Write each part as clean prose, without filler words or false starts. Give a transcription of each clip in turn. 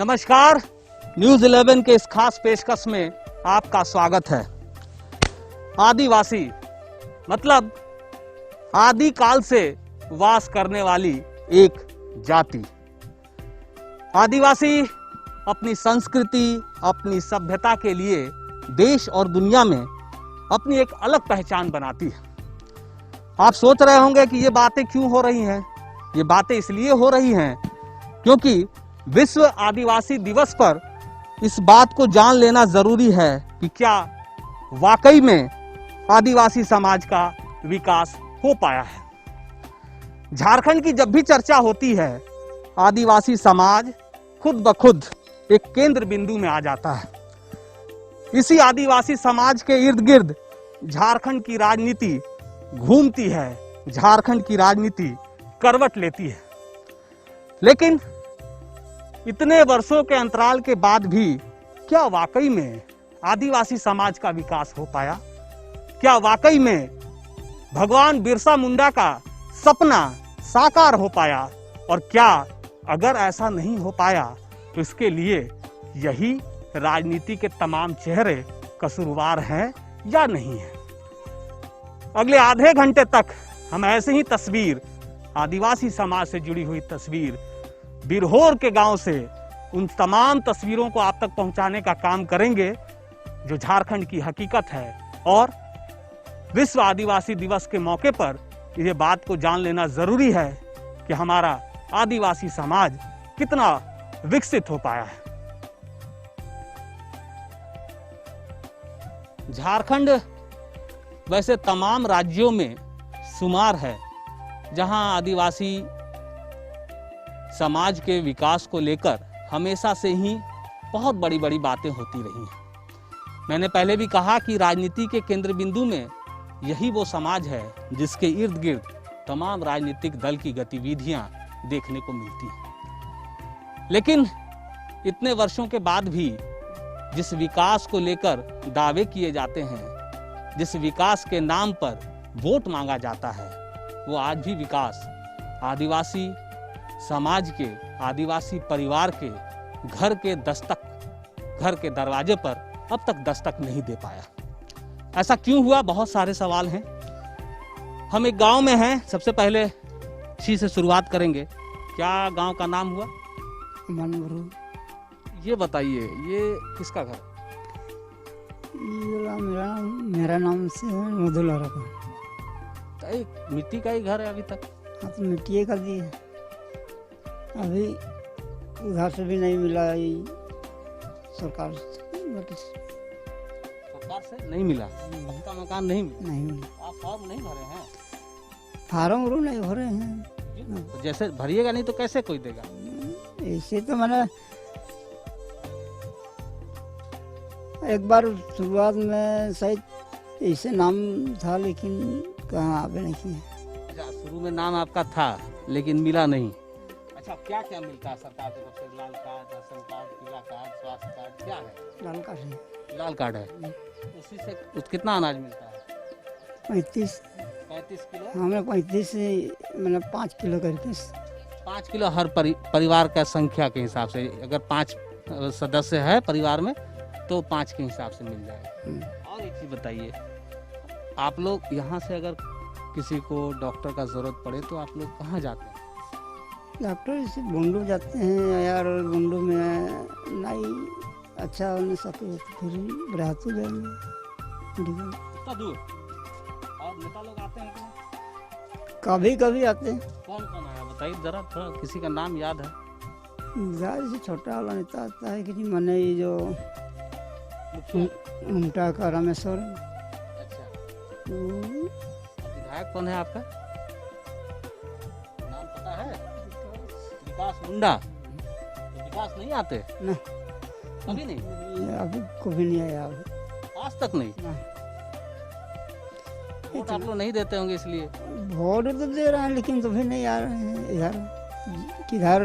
नमस्कार, न्यूज 11 के इस खास पेशकश में आपका स्वागत है। आदिवासी मतलब आदि काल से वास करने वाली एक जाति। आदिवासी अपनी संस्कृति, अपनी सभ्यता के लिए देश और दुनिया में अपनी एक अलग पहचान बनाती है। आप सोच रहे होंगे कि ये बातें क्यों हो रही हैं? ये बातें इसलिए हो रही हैं क्योंकि विश्व आदिवासी दिवस पर इस बात को जान लेना जरूरी है कि क्या वाकई में आदिवासी समाज का विकास हो पाया है। झारखंड की जब भी चर्चा होती है, आदिवासी समाज खुद ब खुद एक केंद्र बिंदु में आ जाता है। इसी आदिवासी समाज के इर्द गिर्द झारखंड की राजनीति घूमती है, झारखंड की राजनीति करवट लेती है। लेकिन इतने वर्षों के अंतराल के बाद भी क्या वाकई में आदिवासी समाज का विकास हो पाया? क्या वाकई में भगवान बिरसा मुंडा का सपना साकार हो पाया? और क्या अगर ऐसा नहीं हो पाया तो इसके लिए यही राजनीति के तमाम चेहरे कसूरवार हैं या नहीं है? अगले आधे घंटे तक हम ऐसे ही तस्वीर, आदिवासी समाज से जुड़ी हुई तस्वीर, बिरहोर के गांव से उन तमाम तस्वीरों को आप तक पहुंचाने का काम करेंगे जो झारखंड की हकीकत है। और विश्व आदिवासी दिवस के मौके पर ये बात को जान लेना जरूरी है कि हमारा आदिवासी समाज कितना विकसित हो पाया है। झारखंड वैसे तमाम राज्यों में शुमार है जहां आदिवासी समाज के विकास को लेकर हमेशा से ही बहुत बड़ी बड़ी बातें होती रही हैं। मैंने पहले भी कहा कि राजनीति के केंद्र बिंदु में यही वो समाज है जिसके इर्द गिर्द तमाम राजनीतिक दल की गतिविधियां देखने को मिलती हैं। लेकिन इतने वर्षों के बाद भी जिस विकास को लेकर दावे किए जाते हैं, जिस विकास के नाम पर वोट मांगा जाता है, वो आज भी विकास आदिवासी समाज के, आदिवासी परिवार के घर के दरवाजे पर अब तक दस्तक नहीं दे पाया। ऐसा क्यों हुआ? बहुत सारे सवाल हैं। हम एक गांव में हैं। सबसे पहले इसी से शुरुआत करेंगे। क्या गांव का नाम हुआ? मनगुरु। ये बताइए, ये किसका घर? मेरा नाम से मधुलारा का। तो मिट्टी का ही घर है अभी तक? हाँ, तो मिट्टी का भी है। अभी उधार से भी नहीं मिला, सरकार से नहीं मिला। पक्का मकान नहीं मिला? नहीं मिला। आप फॉर्म नहीं भरे हैं? फार्म उर्म नहीं भरे हैं। जैसे भरिएगा नहीं तो कैसे कोई देगा? ऐसे तो मैंने एक बार शुरुआत में शायद ऐसे नाम था, लेकिन कहाँ आवे नहीं किया। अच्छा, शुरू में नाम आपका था लेकिन मिला नहीं। अच्छा, क्या क्या मिलता है सरकार की तरफ से? लाल कार्ड, राशन कार्ड, पीला कार्ड, स्वास्थ्य कार्ड, क्या है? लाल कार्ड है। लाल कार्ड है। उसी से कितना अनाज मिलता है? 35 किलो। हमें 35 से मैंने 5 किलो करके। 5 किलो हर परिवार का संख्या के हिसाब से, अगर 5 सदस्य है परिवार में तो 5 के हिसाब से मिल जाएगा। और एक चीज बताइए, आप लोग यहाँ से अगर किसी को डॉक्टर का जरूरत पड़े तो आप लोग कहाँ जाते हैं? डॉक्टर से बुंडू जाते हैं यार। बुंडू में नहीं अच्छा होने सके तो फिर बरातू जाएंगे मेडिकल। इतना दूर? और नेता लोग आते हैं कि नहीं? कभी कभी आते हैं। कौन कौन आया बताइए जरा, थोड़ा किसी का नाम याद है? ज़्यादा से छोटा वाला नेता आता है कि नहीं, मैंने ये जो उमटा का रामेश्वर। अच्छा, विधायक कौन है आपका? नाम पता है? विकास मुंडा। तो विकास नहीं आते? नहीं, कभी नहीं? अभी कभी नहीं आया अभी। आज तक नहीं? वोट आप लोग नहीं देते होंगे इसलिए? वोट तो दे रहे हैं लेकिन तो भी नहीं आ रहे हैं इधर। किधर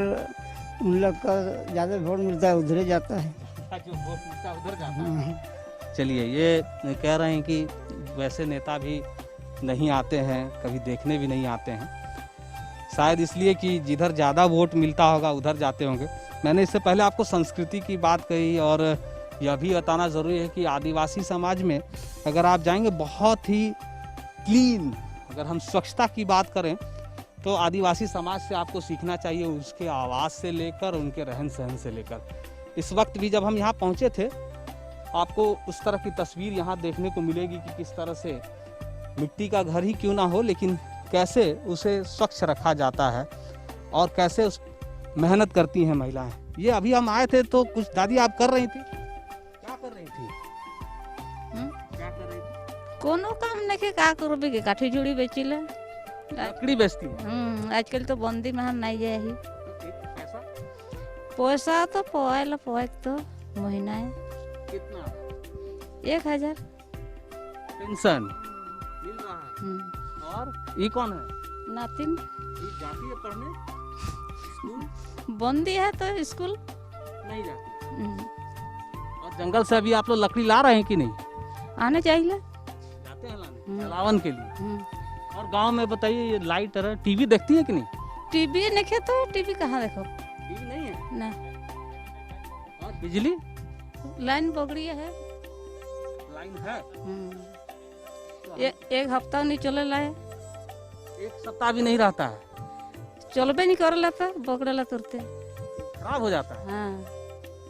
उन लोग का ज़्यादा वोट मिलता है उधर जाता है। जो वोट मिलता है उधर जाता है। चलिए, ये कह रहे हैं कि वैसे नेता भी नहीं आते हैं, कभी देखने भी नहीं आते हैं, शायद इसलिए कि जिधर ज़्यादा वोट मिलता होगा उधर जाते होंगे। मैंने इससे पहले आपको संस्कृति की बात कही, और यह भी बताना ज़रूरी है कि आदिवासी समाज में अगर आप जाएंगे बहुत ही क्लीन, अगर हम स्वच्छता की बात करें तो आदिवासी समाज से आपको सीखना चाहिए, उसके आवाज़ से लेकर उनके रहन सहन से लेकर। इस वक्त भी जब हम यहाँ पहुँचे थे, आपको उस तरह की तस्वीर यहाँ देखने को मिलेगी कि किस तरह से मिट्टी का घर ही क्यों ना हो, लेकिन कैसे उसे स्वच्छ रखा जाता है और कैसे उस मेहनत करती हैं महिलाएं। ये अभी हम आए थे तो कुछ दादी आप कर रही थी, क्या कर रही थी? क्या कर रही थी? कोनो काम नहीं का करबे के काठी जुड़ी बेचिले। लकड़ी बेचती है। आजकल तो बंदी महन नहीं जाए ही। पैसा पैसा तो पोएला पोए तो महीना है कितना? 1000। पेंशन मिल रहा है। और ये कौन है? नातिन ये जाती है पढ़ने स्कूल? बंदी है तो स्कूल नहीं जाती। हम्म, और जंगल से अभी आप लोग लकड़ी ला रहे हैं कि नहीं? आने चाहिए। जाते हैं लाने जलावन के लिए। हम्म, और गांव में बताइए, ये लाइट है, टीवी देखती है कि नहीं? टीवी देखे तो टीवी कहाँ देखो टीवी नहीं है। ना। और बिजली लाइन बगड़ी है। लाइन है। एक हफ्ता नहीं चले लाए, एक सप्ताह भी नहीं रहता है, चलबे नहीं कर तो बगड़ेला तुरते। खराब हो जाता है। हाँ,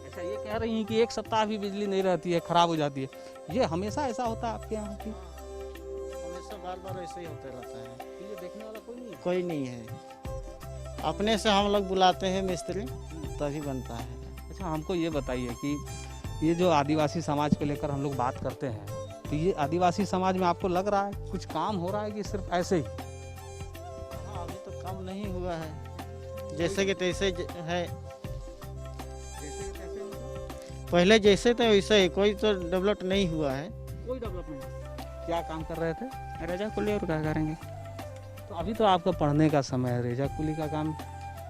ऐसा ये कह रही हैं कि एक सप्ताह भी बिजली नहीं रहती है, खराब हो जाती है। ये हमेशा ऐसा होता है आपके यहाँ की? हमेशा बार बार ऐसे ही होते रहता है। ये देखने वाला कोई नहीं है? कोई नहीं है। अपने से हम लोग बुलाते हैं मिस्त्री, तभी बनता है। अच्छा, हमको ये बताइए कि ये जो आदिवासी समाज को लेकर हम लोग बात करते हैं, तो ये आदिवासी समाज में आपको लग रहा है कुछ काम हो रहा है कि सिर्फ ऐसे ही? हाँ, अभी तो काम नहीं हुआ है, जैसे कि तैसे है। पहले जैसे थे वैसे ही, कोई तो डेवलप नहीं हुआ है। कोई डेवलपमेंट। क्या काम कर रहे थे? रजा कुली और क्या करेंगे? तो अभी तो आपका पढ़ने का समय है, रेजा कुली का काम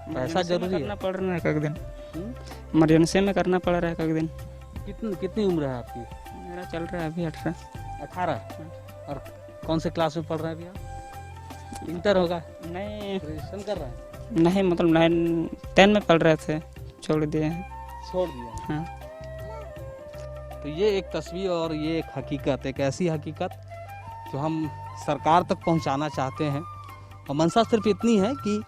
पैसा जरूरी है। करना पड़ रहा है एक दिन, हम्म? इमरजेंसी में करना पड़ रहा है एक दिन। कितनी उम्र है आपकी? मेरा चल रहा है अभी 18। 18। और कौन से क्लास में पढ़ रहे हैं अभी आप? इंटर होगा? नहीं ग्रेजुएशन कर रहे हैं? नहीं, मतलब 9-10 में पढ़ रहे थे, छोड़ दिए हैं। छोड़ दिया। हाँ। तो ये एक तस्वीर और ये एक हकीकत, एक ऐसी हकीकत जो हम सरकार तक पहुंचाना चाहते हैं। और मंशा सिर्फ इतनी है कि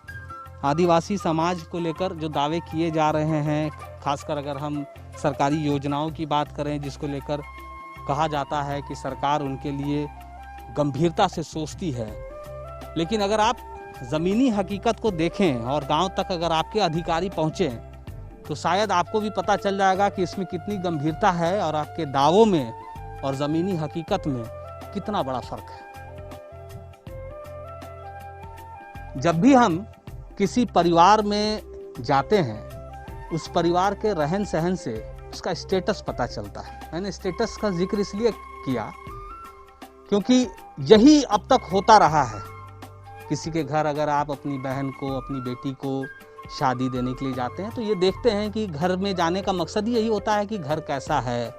आदिवासी समाज को लेकर जो दावे किए जा रहे हैं, खासकर अगर हम सरकारी योजनाओं की बात करें जिसको लेकर कहा जाता है कि सरकार उनके लिए गंभीरता से सोचती है, लेकिन अगर आप ज़मीनी हकीकत को देखें और गांव तक अगर आपके अधिकारी पहुँचें तो शायद आपको भी पता चल जाएगा कि इसमें कितनी गंभीरता है और आपके दावों में और ज़मीनी हकीकत में कितना बड़ा फर्क है। जब भी हम किसी परिवार में जाते हैं, उस परिवार के रहन सहन से उसका स्टेटस पता चलता है। मैंने स्टेटस का जिक्र इसलिए किया क्योंकि यही अब तक होता रहा है। किसी के घर अगर आप अपनी बहन को, अपनी बेटी को शादी देने के लिए जाते हैं तो ये देखते हैं कि घर में जाने का मकसद यही होता है कि घर कैसा है,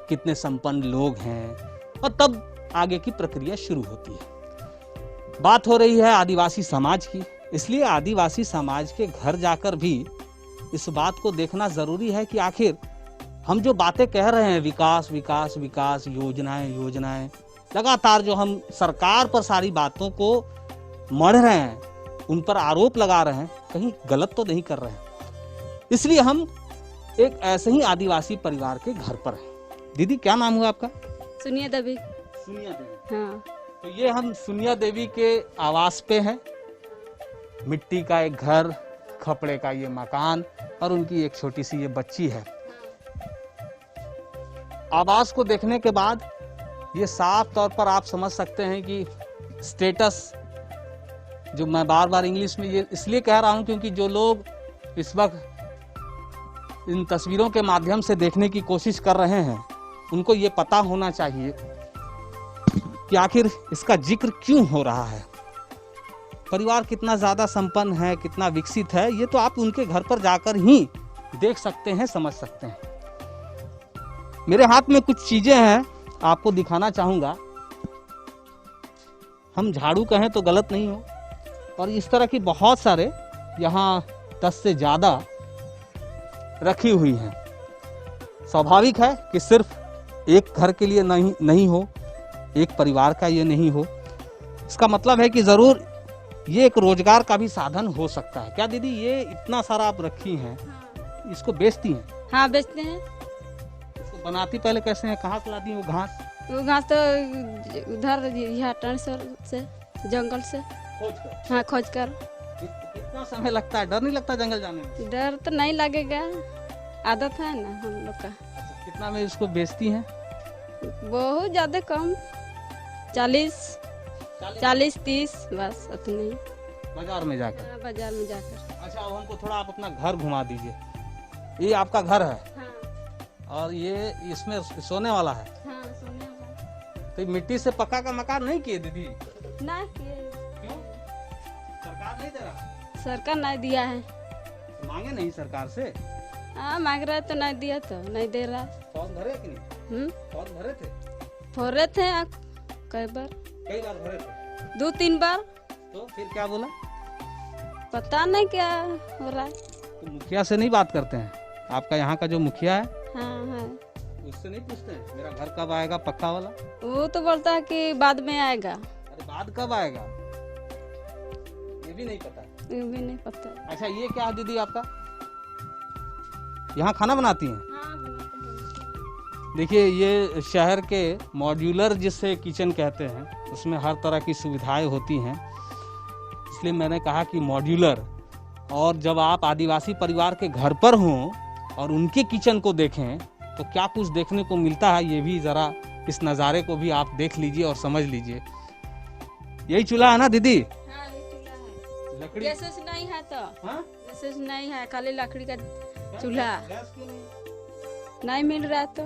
कितने संपन्न लोग हैं, और तब आगे की प्रक्रिया शुरू होती है। बात हो रही है आदिवासी समाज की, इसलिए आदिवासी समाज के घर जाकर भी इस बात को देखना जरूरी है कि आखिर हम जो बातें कह रहे हैं, विकास विकास विकास, योजनाएं योजनाएं, लगातार जो हम सरकार पर सारी बातों को मढ़ रहे हैं, उन पर आरोप लगा रहे हैं, कहीं गलत तो नहीं कर रहे हैं। इसलिए हम एक ऐसे ही आदिवासी परिवार के घर पर हैं। दीदी क्या नाम हुआ आपका? सुनिए दबी। सुनिया देवी। हाँ, तो ये हम सुनिया देवी के आवास पे हैं। मिट्टी का एक घर, खपड़े का ये मकान और उनकी एक छोटी सी ये बच्ची है। आवास को देखने के बाद ये साफ तौर पर आप समझ सकते हैं कि स्टेटस, जो मैं बार बार इंग्लिश में ये इसलिए कह रहा हूं क्योंकि जो लोग इस वक्त इन तस्वीरों के माध्यम से देखने की कोशिश कर रहे हैं, उनको ये पता होना चाहिए कि आखिर इसका जिक्र क्यों हो रहा है। परिवार कितना ज़्यादा संपन्न है, कितना विकसित है, ये तो आप उनके घर पर जाकर ही देख सकते हैं, समझ सकते हैं। मेरे हाथ में कुछ चीज़ें हैं, आपको दिखाना चाहूँगा। हम झाड़ू कहें तो गलत नहीं हो, और इस तरह की बहुत सारे यहाँ 10 से ज़्यादा रखी हुई हैं। स्वाभाविक है कि सिर्फ एक घर के लिए नहीं हो, एक परिवार का ये नहीं हो। इसका मतलब है कि ज़रूर ये एक रोजगार का भी साधन हो सकता है। क्या दीदी, ये इतना सारा आप रखी हैं, इसको बेचती हैं? हाँ बेचते हैं। इसको बनाती पहले कैसे हैं, कहाँ से लाती हैं वो घास? वो घास तो उधर यहाँ टर्नसर से, जंगल से, खोज कर। हाँ खोज कर। कितना समय लगता है? डर नहीं लगता जंगल जाने में? डर तो नहीं लगेगा, आदत है ना हम लोग का। कितना में इसको बेचती हैं? बहुत ज़्यादा कम, 40-30 बस, उतनी ही। बाजार में जाकर? हाँ, बाजार में जाकर। अच्छा, अब हमको थोड़ा आप अपना घर घुमा दीजिए। ये आपका घर है हाँ और ये इसमें सोने वाला है। हाँ, सोने वाला। तो मिट्टी से पक्का का मकान नहीं किए दीदी? ना किए, क्यों? सरकार नहीं दे रहा? सरकार नहीं दिया है। मांगे नहीं सरकार से? हाँ मांग रहा है तो नहीं दिया, तो नहीं दे रहा। फॉर्म भरे कि नहीं? फॉर्म भरे थे? भरे थे कई बार, भरे थे? 2-3 बार। तो फिर क्या बोला? पता नहीं क्या हो रहा है। तो मुखिया से नहीं बात करते हैं? आपका यहाँ का जो मुखिया है हाँ हाँ, उससे नहीं पूछते हैं मेरा घर कब आएगा पक्का वाला? वो तो बोलता है कि बाद में आएगा। अरे बाद कब आएगा ये भी नहीं पता? ये भी नहीं पता। अच्छा, ये क्या है दीदी आपका? यहाँ खाना बनाती हैं? हाँ बनाते हैं। देखिए, ये शहर के मॉड्यूलर जिसे किचन कहते हैं, उसमें हर तरह की सुविधाएं होती हैं, इसलिए मैंने कहा कि मॉड्यूलर। और जब आप आदिवासी परिवार के घर पर हों और उनके किचन को देखें तो क्या कुछ देखने को मिलता है, ये भी ज़रा इस नज़ारे को भी आप देख लीजिए और समझ लीजिए। यही चूल्हा है ना दीदी? हाँ ये चूल्हा है। लकड़ी? गैस वैस नहीं है तो, हाँ? गैस वैस नहीं है, खाली लकड़ी का चूल्हा। गैस क्यों नहीं? नहीं मिल रहा है तो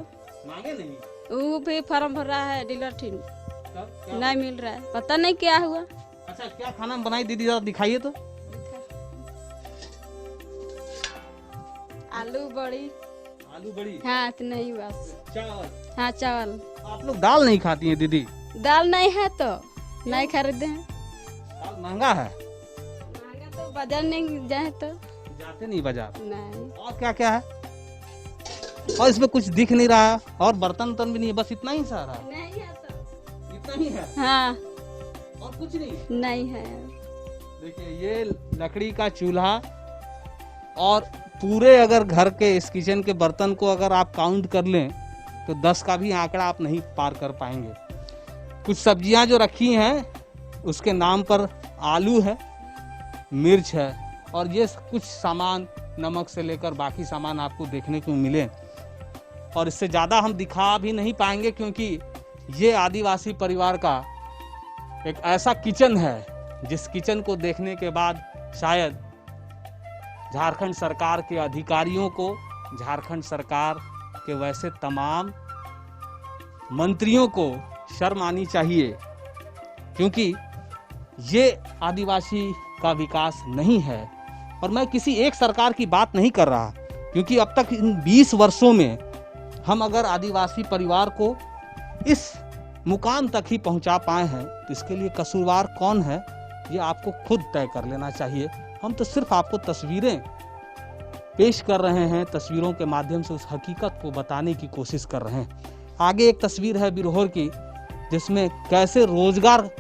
मांगे नहीं? वो भी फॉर्म भर रहा है डीलर ठीक, तब क्या? नहीं मिल रहा है, पता नहीं क्या हुआ। अच्छा, क्या खाना बनाई दीदी, जरा दिखाइए तो। आलू बड़ी। आलू बड़ी? हाँ इतना ही बस। चावल? हाँ चावल। आप लोग दाल नहीं खाती हैं दीदी? दाल नहीं है तो नहीं खरीदे हैं। दाल महंगा है? महंगा तो बाजार नहीं जाए तो जाते नहीं बाजार? नहीं। और क्या क्या है? और इसमें कुछ दिख नहीं रहा, और बर्तन भी नहीं है, बस इतना ही सारा? नहीं है तो इतना ही है हाँ, और कुछ नहीं है? नहीं है। देखिए, ये लकड़ी का चूल्हा, और पूरे अगर घर के इस किचन के बर्तन को अगर आप काउंट कर लें तो 10 का भी आंकड़ा आप नहीं पार कर पाएंगे। कुछ सब्जियां जो रखी हैं उसके नाम पर आलू है, मिर्च है, और ये कुछ सामान नमक से लेकर बाकी सामान आपको देखने को मिले। और इससे ज़्यादा हम दिखा भी नहीं पाएंगे, क्योंकि ये आदिवासी परिवार का एक ऐसा किचन है जिस किचन को देखने के बाद शायद झारखंड सरकार के अधिकारियों को, झारखंड सरकार के वैसे तमाम मंत्रियों को शर्म आनी चाहिए, क्योंकि ये आदिवासी का विकास नहीं है। और मैं किसी एक सरकार की बात नहीं कर रहा, क्योंकि अब तक इन 20 वर्षों में हम अगर आदिवासी परिवार को इस मुकाम तक ही पहुंचा पाए हैं तो इसके लिए कसूरवार कौन है, ये आपको खुद तय कर लेना चाहिए। हम तो सिर्फ आपको तस्वीरें पेश कर रहे हैं, तस्वीरों के माध्यम से उस हकीकत को बताने की कोशिश कर रहे हैं। आगे एक तस्वीर है बिरहोर की, जिसमें कैसे रोजगार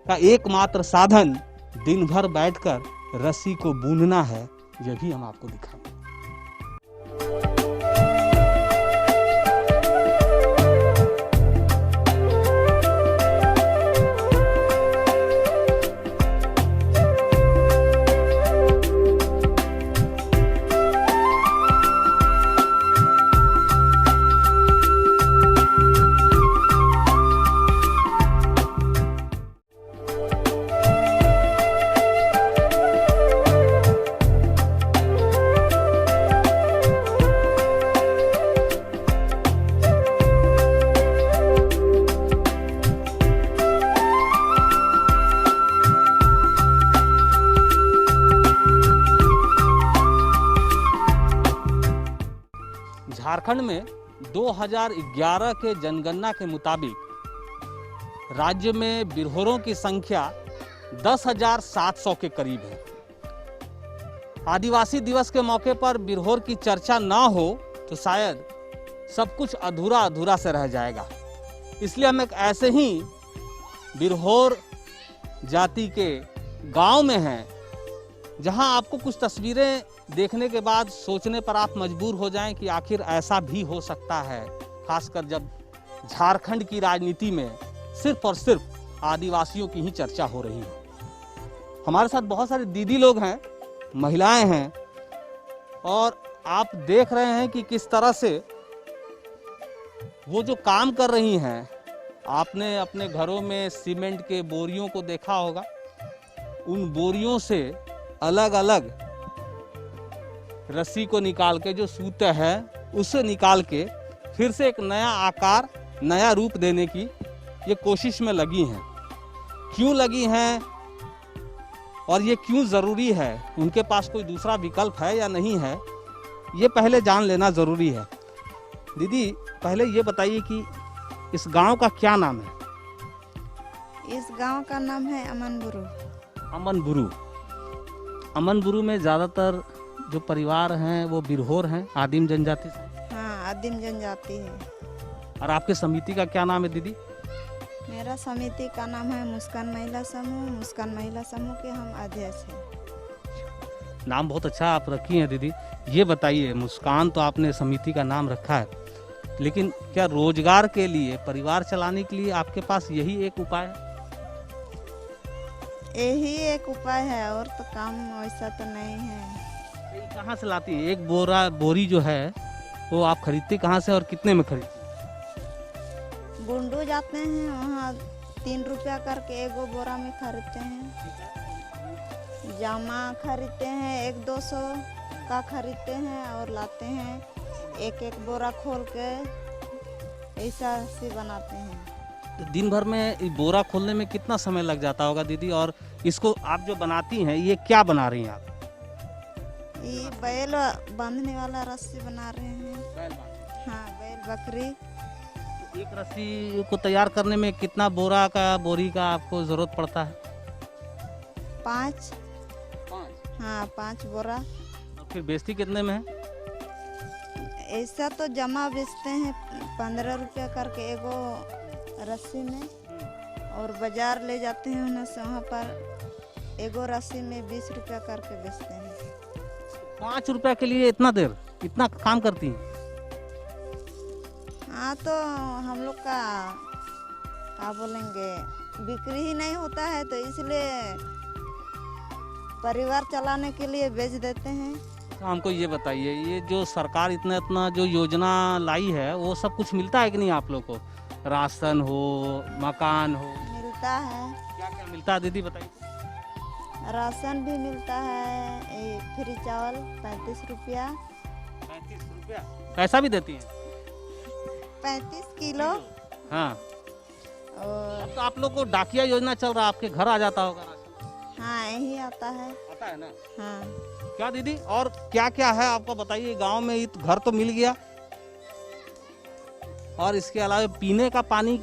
का एकमात्र साधन दिन भर बैठकर रस्सी को बूंदना है, यह भी हम आपको दिखाएंगे। झारखंड में 2011 के जनगणना के मुताबिक राज्य में बिरहोरों की संख्या 10,700 के करीब है। आदिवासी दिवस के मौके पर बिरहोर की चर्चा ना हो तो शायद सब कुछ अधूरा अधूरा से रह जाएगा। इसलिए हम एक ऐसे ही बिरहोर जाति के गांव में हैं जहां आपको कुछ तस्वीरें देखने के बाद सोचने पर आप मजबूर हो जाएं कि आखिर ऐसा भी हो सकता है, खासकर जब झारखंड की राजनीति में सिर्फ और सिर्फ आदिवासियों की ही चर्चा हो रही है। हमारे साथ बहुत सारे दीदी लोग हैं, महिलाएं हैं, और आप देख रहे हैं कि किस तरह से वो जो काम कर रही हैं। आपने अपने घरों में सीमेंट के बोरियों को देखा होगा, उन बोरियों से अलग अलग रस्सी को निकाल के, जो सूत है उसे निकाल के फिर से एक नया आकार, नया रूप देने की ये कोशिश में लगी हैं। क्यों लगी हैं और ये क्यों ज़रूरी है, उनके पास कोई दूसरा विकल्प है या नहीं है, ये पहले जान लेना ज़रूरी है। दीदी पहले ये बताइए कि इस गांव का क्या नाम है? इस गांव का नाम है अमनबुरु। अमनबुरु। अमनबुरु में ज़्यादातर जो परिवार हैं वो बिरहोर हैं, आदिम जनजाति से। हाँ, आदिम जनजाति है। और आपके समिति का क्या नाम है दीदी? मेरा समिति का नाम है मुस्कान महिला समूह। मुस्कान महिला समूह के हम अध्यक्ष हैं। नाम बहुत अच्छा आप रखी हैं दीदी। ये बताइए, मुस्कान तो आपने समिति का नाम रखा है, लेकिन क्या रोजगार के लिए, परिवार चलाने के लिए आपके पास यही एक उपाय है? यही एक उपाय है, और तो काम वैसा तो नहीं है। ये कहाँ से लाती है? एक बोरी जो है वो आप खरीदते कहाँ से और कितने में खरीदते? बुंडू जाते हैं, वहाँ 3 रुपया करके एगो बोरा में खरीदते हैं। जामा खरीदते हैं 100-200 का खरीदते हैं और लाते हैं। एक एक बोरा खोल के ऐसा से बनाते हैं। तो दिन भर में ये बोरा खोलने में कितना समय लग जाता होगा दीदी? और इसको आप जो बनाती हैं, ये क्या बना रही हैं आप? ये बैल बांधने वाला रस्सी बना रहे हैं। हाँ, बैल बकरी। एक रस्सी को तैयार करने में कितना बोरी का आपको जरूरत पड़ता है? 5। हाँ, 5 बोरा। और फिर बेचती कितने में है? ऐसा तो जमा बेचते हैं 15 रुपया करके एगो रस्सी में, और बाजार ले जाते हैं उन्हें से, वहाँ पर एगो रस्सी में 20 रुपया करके बेचते हैं। 5 रुपया के लिए इतना काम करती हैं? हाँ, तो हम लोग का क्या बोलेंगे, बिक्री ही नहीं होता है, तो इसलिए परिवार चलाने के लिए बेच देते हैं। तो हमको ये बताइए, ये जो सरकार इतना जो योजना लाई है, वो सब कुछ मिलता है कि नहीं आप लोग को? राशन हो, मकान हो? मिलता है। क्या क्या मिलता है दीदी बताइए? राशन भी मिलता है, ये फ्री चावल 35 रुपया। 35 रुपया पैसा भी देती हैं? 35 किलो। हाँ। और अब तो आप लोग को डाकिया योजना चल रहा है, आपके घर आ जाता होगा राशन? हाँ, यही आता है। आता है ना? हाँ, क्या दीदी, और क्या क्या है आपको बताइए? गांव में ये घर तो मिल गया, और इसके अलावा पीने का पानी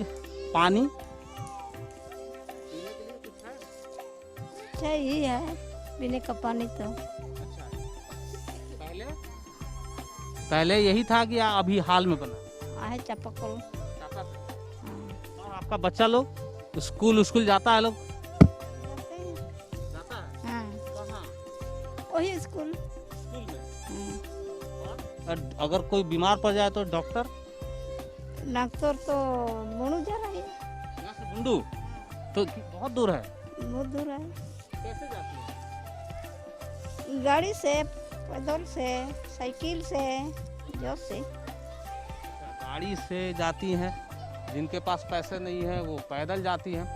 यही है पीने का पानी। तो पहले यही था कि अभी हाल में बना? है चापाकल। और आपका बच्चा लोग स्कूल जाता है? लोग जाता है? हाँ, कहाँ? वही स्कूल। स्कूल में? हाँ। और अगर कोई बीमार पड़ जाए तो डॉक्टर तो बुंडू जा रही है। यहाँ से बुंडू तो बहुत दूर है? बहुत दूर है। कैसे जाती है? गाड़ी से, पैदल से, साइकिल से, जो से। गाड़ी से जाती हैं, जिनके पास पैसे नहीं है वो पैदल जाती हैं।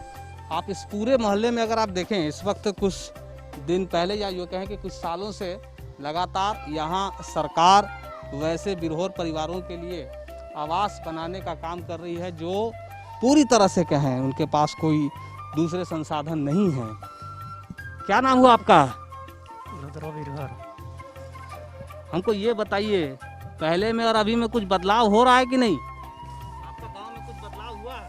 आप इस पूरे मोहल्ले में अगर आप देखें, इस वक्त कुछ दिन पहले या यूँ कहें कि कुछ सालों से लगातार यहाँ सरकार वैसे बिरहोर परिवारों के लिए आवास बनाने का काम कर रही है, जो पूरी तरह से कहें उनके पास कोई दूसरे संसाधन नहीं है। क्या नाम हुआ आपका? हमको ये बताइए, पहले में और अभी में कुछ बदलाव हो रहा है कि नहीं? आपका गांव में कुछ बदलाव हुआ है?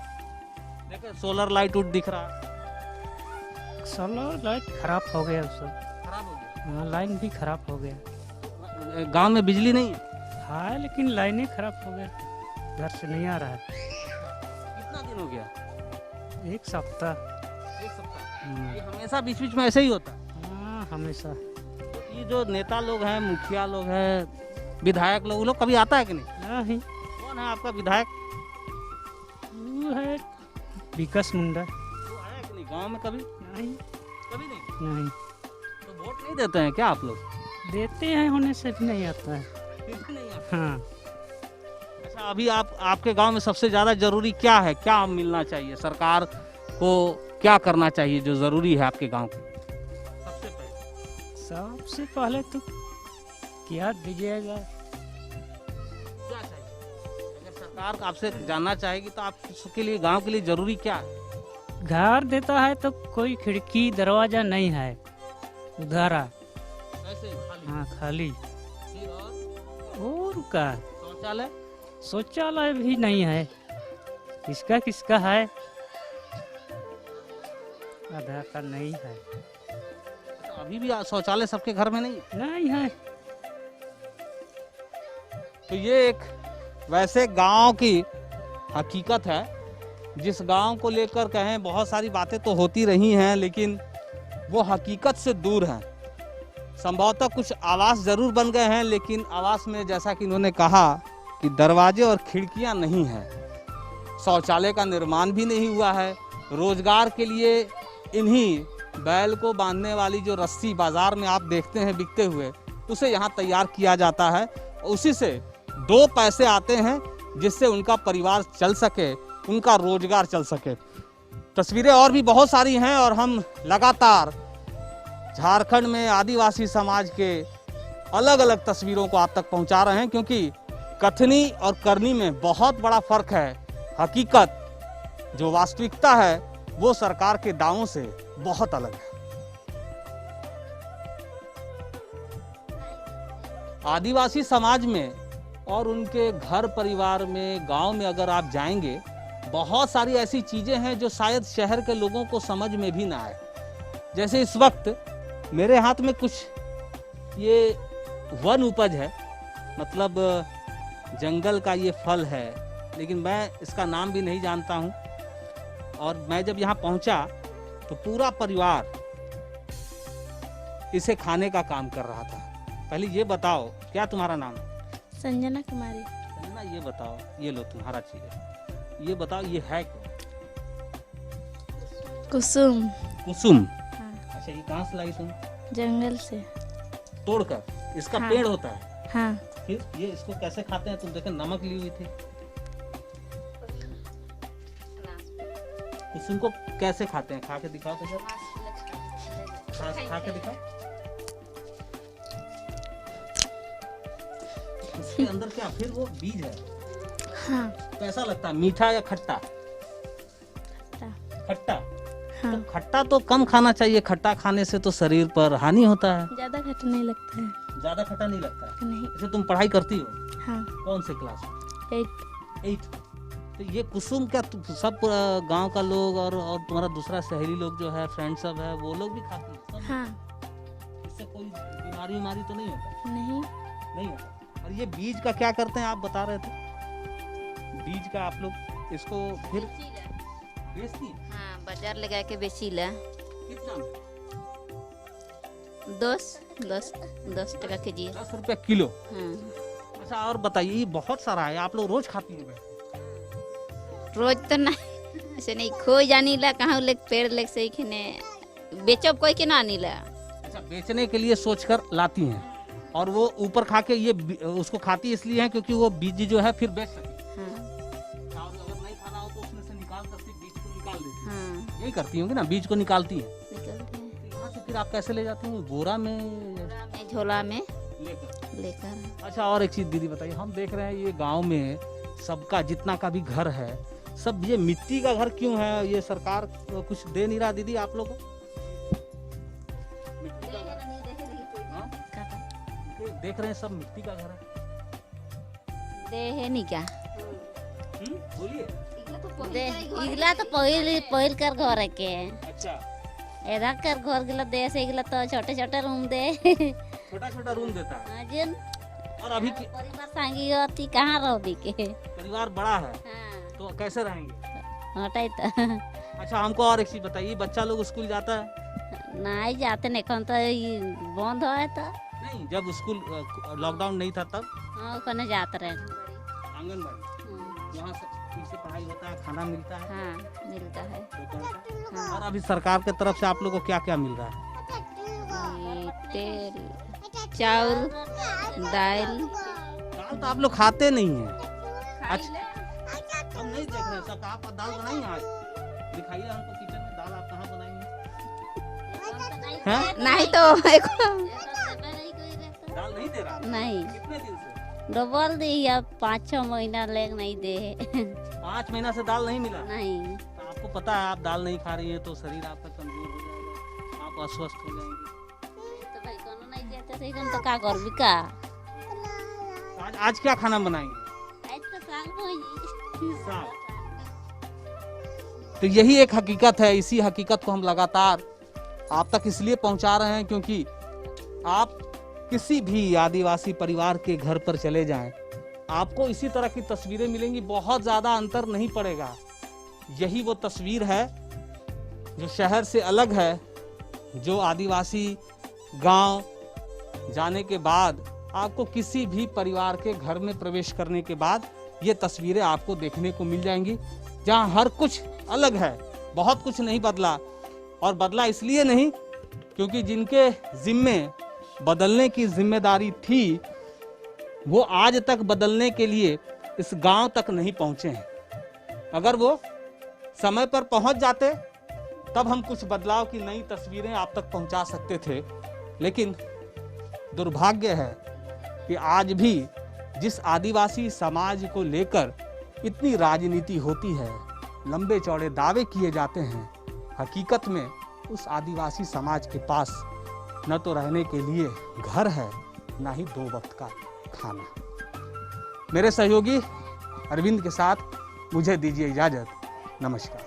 देखो सोलर लाइट दिख रहा है। सोलर लाइट खराब हो गया, सब खराब हो गया। हाँ, लाइन भी खराब हो गया। गांव में बिजली नहीं है? हाँ, लेकिन लाइनें खराब हो गया, घर से नहीं आ रहा है। कितना दिन हो गया? एक सप्ताह। एक सप्ताह। ये हमेशा बीच बीच में ऐसे ही होता है? हाँ, हमेशा। ये जो नेता लोग हैं, मुखिया लोग हैं, विधायक लोग, वो लोग कभी आता है कि नहीं? नहीं, कौन है आपका विधायक? वो है विकास मुंडा। वो आया कि नहीं गांव में कभी? नहीं, कभी नहीं। नहीं तो वोट नहीं देते हैं क्या आप लोग? देते हैं, होने से भी नहीं आता है। फिर भी नहीं आता। हाँ, अच्छा, अभी आपके गांव में सबसे ज्यादा जरूरी क्या है? क्या मिलना चाहिए सरकार को? क्या करना चाहिए जो जरूरी है आपके गांव को? सबसे पहले सबसे पहले तो क्या दीजिएगा? क्या चाहिए? अगर सरकार आपसे जानना चाहेगी तो आपके लिए, गांव के लिए जरूरी क्या है? घर देता है तो कोई खिड़की दरवाजा नहीं है, उधारा। ऐसे खाली? हाँ, खाली। फिर और का शौचालय? शौचालय भी नहीं है। किसका किसका है? आधा का नहीं है। तो अभी भी शौचालय सबके घर में नहीं है? नहीं है। तो ये एक वैसे गांव की हकीकत है, जिस गांव को लेकर कहें बहुत सारी बातें तो होती रही हैं, लेकिन वो हकीकत से दूर हैं। संभवतः कुछ आवास जरूर बन गए हैं, लेकिन आवास में जैसा कि इन्होंने कहा कि दरवाजे और खिड़कियां नहीं हैं, शौचालय का निर्माण भी नहीं हुआ है। रोजगार के लिए इन्हीं बैल को बांधने वाली जो रस्सी बाजार में आप देखते हैं बिकते हुए, उसे यहाँ तैयार किया जाता है। उसी से 2 पैसे आते हैं जिससे उनका परिवार चल सके, उनका रोजगार चल सके। तस्वीरें और भी बहुत सारी हैं और हम लगातार झारखंड में आदिवासी समाज के अलग अलग तस्वीरों को आप तक पहुंचा रहे हैं, क्योंकि कथनी और करनी में बहुत बड़ा फर्क है। हकीकत जो वास्तविकता है वो सरकार के दावों से बहुत अलग है। आदिवासी समाज में और उनके घर परिवार में, गांव में अगर आप जाएंगे, बहुत सारी ऐसी चीजें हैं जो शायद शहर के लोगों को समझ में भी ना आए। जैसे इस वक्त मेरे हाथ में कुछ ये वन उपज है, मतलब जंगल का ये फल है, लेकिन मैं इसका नाम भी नहीं जानता हूँ। और मैं जब यहाँ पहुँचा तो पूरा परिवार इसे खाने का काम कर रहा था। पहले ये बताओ, क्या तुम्हारा नाम है? संजना कुमारी। संजना, ये बताओ, ये लो तुम्हारा चीज है, ये बताओ ये है क्या? कुसुम। कुसुम? हाँ। अच्छा, ये कहाँ से लाई तुम? जंगल से तोड़कर? इसका हाँ। पेड़ होता है? हाँ। फिर ये इसको कैसे खाते हैं? तुम देखे नमक ली हुई थी। कुसुम को कैसे खाते हैं? खा के दिखाओ तो जरा। खा के दिखाओ। इसके अंदर क्या फिर वो बीज है? हाँ। कैसा लगता है, मीठा या खट्टा? खट्टा। हाँ। तो खट्टा तो कम खाना चाहिए, खट्टा खाने से तो शरीर पर हानि होता है। ज्यादा खट्टा नहीं लगता है। ज्यादा खट्टा नहीं लगता है? नहीं। जैसे तुम पढ़ाई करती हो? हाँ। कौन से क्लास में? 8। तो ये कुसुम क्या सब गांव का लोग और तुम्हारा दूसरा सहेली लोग जो है, फ्रेंड सब है, वो लोग भी खाते हैं? हाँ। इससे कोई बीमारी तो नहीं होता? नहीं होता। और ये बीज का क्या करते हैं, आप बता रहे थे? बीज का आप लोग इसको फिर बेचती हैं? हाँ, बाजार लगा के बेचीला। कितना में? 10 टका केजी। 10 रुपया किलो? हाँ। अच्छा, और बताइए, ये बहुत सारा है, आप लोग रोज खाती हैं? रोज तो नहीं, ऐसे नहीं, खो जानी ला कहाँ ले पेड़ लग से खने बेचब कोई के ना आनीला। अच्छा, बेचने के लिए सोचकर लाती हैं, और वो ऊपर खा के ये उसको खाती इसलिए है क्योंकि वो बीज जो है फिर बेच सके। हाँ। और अगर नहीं खाना हो तो उसमें से निकाल कर सिर्फ बीज को निकाल देती हैं। हाँ। यही करती होंगी ना, बीज को निकालती है। निकलते हैं। यहाँ से फिर आप कैसे ले जाती हैं? बोरा में? झोला में लेकर। अच्छा, और एक चीज दीदी बताइए, हम देख रहे हैं ये गांव में सबका जितना का भी घर है, सब ये मिट्टी का घर क्यों है? ये सरकार कुछ दे नहीं रहा दीदी आप लोगों को? मिट्टी का घर? हाँ? देख रहे हैं सब मिट्टी का घर है। दे है नहीं क्या? बोलिए। दे इगला तो पहिल कर घर है के। अच्छा, इधर कर घर गिला दे से गिला तो छोटे छोटे रूम दे छोटा छोटा रूम देता है। अजन और अभी परिवार संगी होती कहाँ रहो भी के परिवार बड़ा है हाँ तो कैसे रहेंगे? हटाई तो अच्छा हमको और एक चीज बताइए, बच्चा लोग स्कूल जाता है? नहीं जाते नहीं कौन तो ये बंद है तो नहीं, जब स्कूल लॉकडाउन नहीं था तब हाँ कौन जाते रहे आंगनबाड़ी वहाँ से ठीक से पढ़ाई होता है, खाना मिलता है हाँ मिलता है दोपहर का। हाँ और अभी सरकार की तरफ से आप लोगों को क्या क्या मिल रहा है? ये तेल चावल दाल दाल तो आप लोग खाते नहीं हैं। अच्छा हम नहीं देख रहे सब, आप दाल बनाई आज? दिखाइए हमको किचन में दाल आप कहाँ बनाई हैं? नहीं तो दाल नहीं दे रहा? नहीं कितने दिन से? डबल दी अब 5-6 महीना लेग नहीं दे 5 महीना से दाल नहीं मिला? नहीं तो आपको पता है आप दाल नहीं खा रही हैं तो शरीर आपका कमजोर हो जाएगा, आप अस्वस्थ हो जाएंगे। तो भाई कोनो नहीं देते सही कौन तो का करबी का आज क्या खाना बनाएंगे? आज तो साग भोजी साग। तो यही एक हकीकत है, इसी हकीकत को हम लगातार आप तक इसलिए पहुंचा रहे हैं क्योंकि आप किसी भी आदिवासी परिवार के घर पर चले जाएं, आपको इसी तरह की तस्वीरें मिलेंगी, बहुत ज्यादा अंतर नहीं पड़ेगा। यही वो तस्वीर है जो शहर से अलग है, जो आदिवासी गांव जाने के बाद आपको किसी भी परिवार के घर में प्रवेश करने के बाद ये तस्वीरें आपको देखने को मिल जाएंगी, जहां हर कुछ अलग है, बहुत कुछ नहीं बदला। और बदला इसलिए नहीं क्योंकि जिनके जिम्मे बदलने की जिम्मेदारी थी वो आज तक बदलने के लिए इस गांव तक नहीं पहुंचे हैं। अगर वो समय पर पहुंच जाते तब हम कुछ बदलाव की नई तस्वीरें आप तक पहुंचा सकते थे, लेकिन दुर्भाग्य है कि आज भी जिस आदिवासी समाज को लेकर इतनी राजनीति होती है, लंबे चौड़े दावे किए जाते हैं, हकीकत में उस आदिवासी समाज के पास न तो रहने के लिए घर है, न ही 2 वक्त का खाना। मेरे सहयोगी अरविंद के साथ मुझे दीजिए इजाजत। नमस्कार।